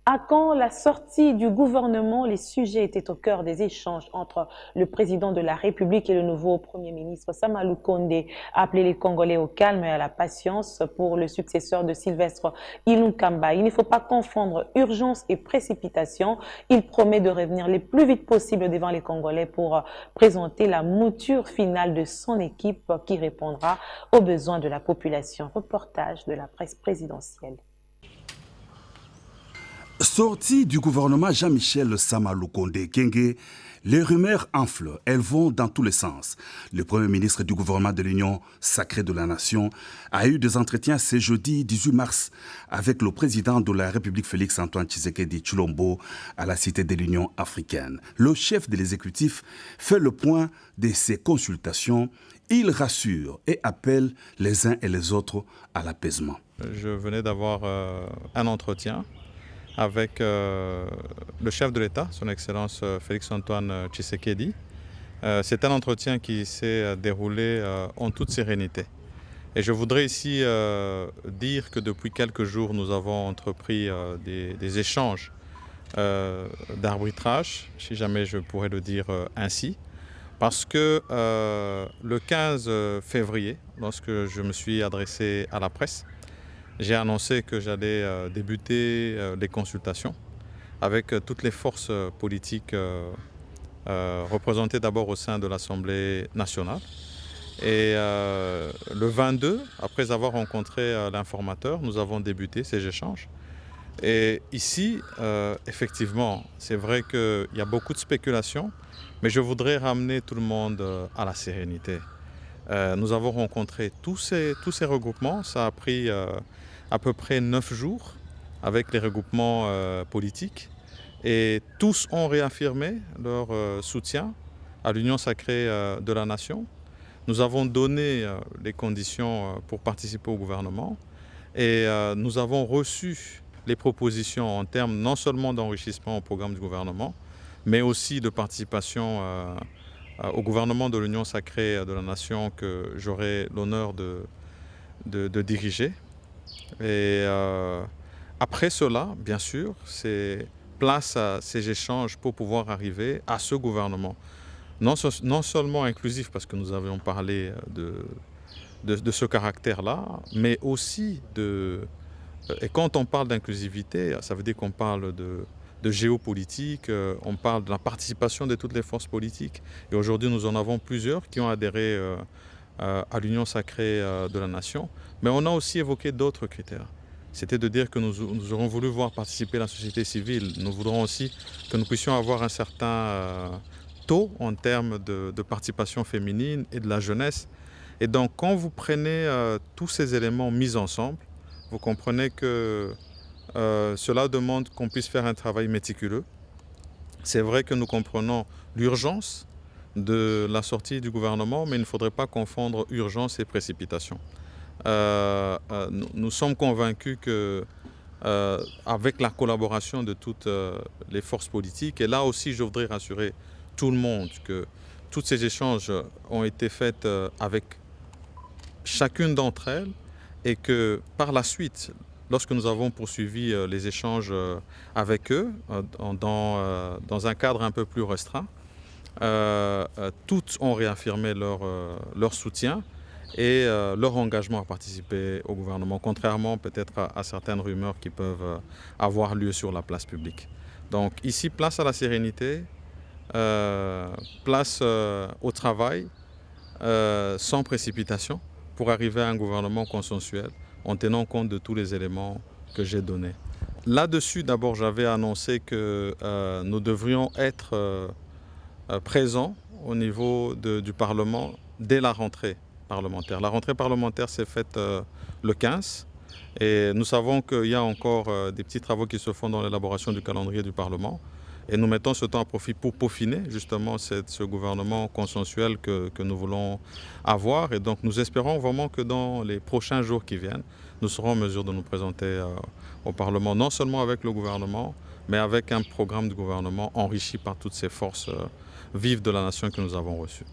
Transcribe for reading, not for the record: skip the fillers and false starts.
À quand la sortie du gouvernement, les sujets étaient au cœur des échanges entre le président de la République et le nouveau Premier ministre Samalou Condé, a appelé les Congolais au calme et à la patience pour le successeur de Sylvestre Ilunkamba. Il ne faut pas confondre urgence et précipitation. Il promet de revenir le plus vite possible devant les Congolais pour présenter la mouture finale de son équipe qui répondra aux besoins de la population. Reportage de la presse présidentielle. Sortie du gouvernement Jean-Michel Samalou Condé Kenge, les rumeurs enflent, elles vont dans tous les sens. Le Premier ministre du gouvernement de l'Union sacrée de la Nation a eu des entretiens ce jeudi 18 mars avec le président de la République Félix-Antoine Tshisekedi Tshilombo à la Cité de l'Union africaine. Le chef de l'exécutif fait le point de ces consultations. Il rassure et appelle les uns et les autres à l'apaisement. Je venais d'avoir un entretien avec le chef de l'État, son Excellence Félix-Antoine Tshisekedi. C'est un entretien qui s'est déroulé en toute sérénité. Et je voudrais ici dire que depuis quelques jours, nous avons entrepris des échanges d'arbitrage, si jamais je pourrais le dire ainsi, parce que le 15 février, lorsque je me suis adressé à la presse, j'ai annoncé que j'allais débuter les consultations avec toutes les forces politiques représentées d'abord au sein de l'Assemblée nationale. Et le 22, après avoir rencontré l'informateur, nous avons débuté ces échanges. Et ici, effectivement, c'est vrai qu'il y a beaucoup de spéculations, mais je voudrais ramener tout le monde à la sérénité. Nous avons rencontré tous ces regroupements, ça a pris à peu près 9 jours avec les regroupements politiques et tous ont réaffirmé leur soutien à l'Union sacrée de la Nation. Nous avons donné les conditions pour participer au gouvernement et nous avons reçu les propositions en termes non seulement d'enrichissement au programme du gouvernement, mais aussi de participation au gouvernement de l'Union sacrée de la Nation que j'aurai l'honneur de diriger. Et après cela, bien sûr, c'est place à ces échanges pour pouvoir arriver à ce gouvernement. Non seulement inclusif, parce que nous avions parlé de ce caractère-là, mais aussi et quand on parle d'inclusivité, ça veut dire qu'on parle de géopolitique, on parle de la participation de toutes les forces politiques. Et aujourd'hui, nous en avons plusieurs qui ont adhéré à l'Union sacrée de la Nation. Mais on a aussi évoqué d'autres critères. C'était de dire que nous aurons voulu voir participer la société civile. Nous voudrons aussi que nous puissions avoir un certain taux en termes de participation féminine et de la jeunesse. Et donc, quand vous prenez tous ces éléments mis ensemble, vous comprenez que cela demande qu'on puisse faire un travail méticuleux. C'est vrai que nous comprenons l'urgence de la sortie du gouvernement, mais il ne faudrait pas confondre urgence et précipitation. Nous sommes convaincus que avec la collaboration de toutes les forces politiques, et là aussi je voudrais rassurer tout le monde que tous ces échanges ont été faits avec chacune d'entre elles et que par la suite, lorsque nous avons poursuivi les échanges avec eux dans un cadre un peu plus restreint, toutes ont réaffirmé leur soutien et leur engagement à participer au gouvernement, contrairement peut-être à certaines rumeurs qui peuvent avoir lieu sur la place publique. Donc ici, place à la sérénité, place au travail, sans précipitation, pour arriver à un gouvernement consensuel, en tenant compte de tous les éléments que j'ai donnés. Là-dessus, d'abord, j'avais annoncé que nous devrions être présents au niveau du Parlement dès la rentrée parlementaire. La rentrée parlementaire s'est faite le 15 et nous savons qu'il y a encore des petits travaux qui se font dans l'élaboration du calendrier du Parlement et nous mettons ce temps à profit pour peaufiner justement ce gouvernement consensuel que nous voulons avoir et donc nous espérons vraiment que dans les prochains jours qui viennent, nous serons en mesure de nous présenter au Parlement, non seulement avec le gouvernement, mais avec un programme de gouvernement enrichi par toutes ces forces vives de la nation que nous avons reçues.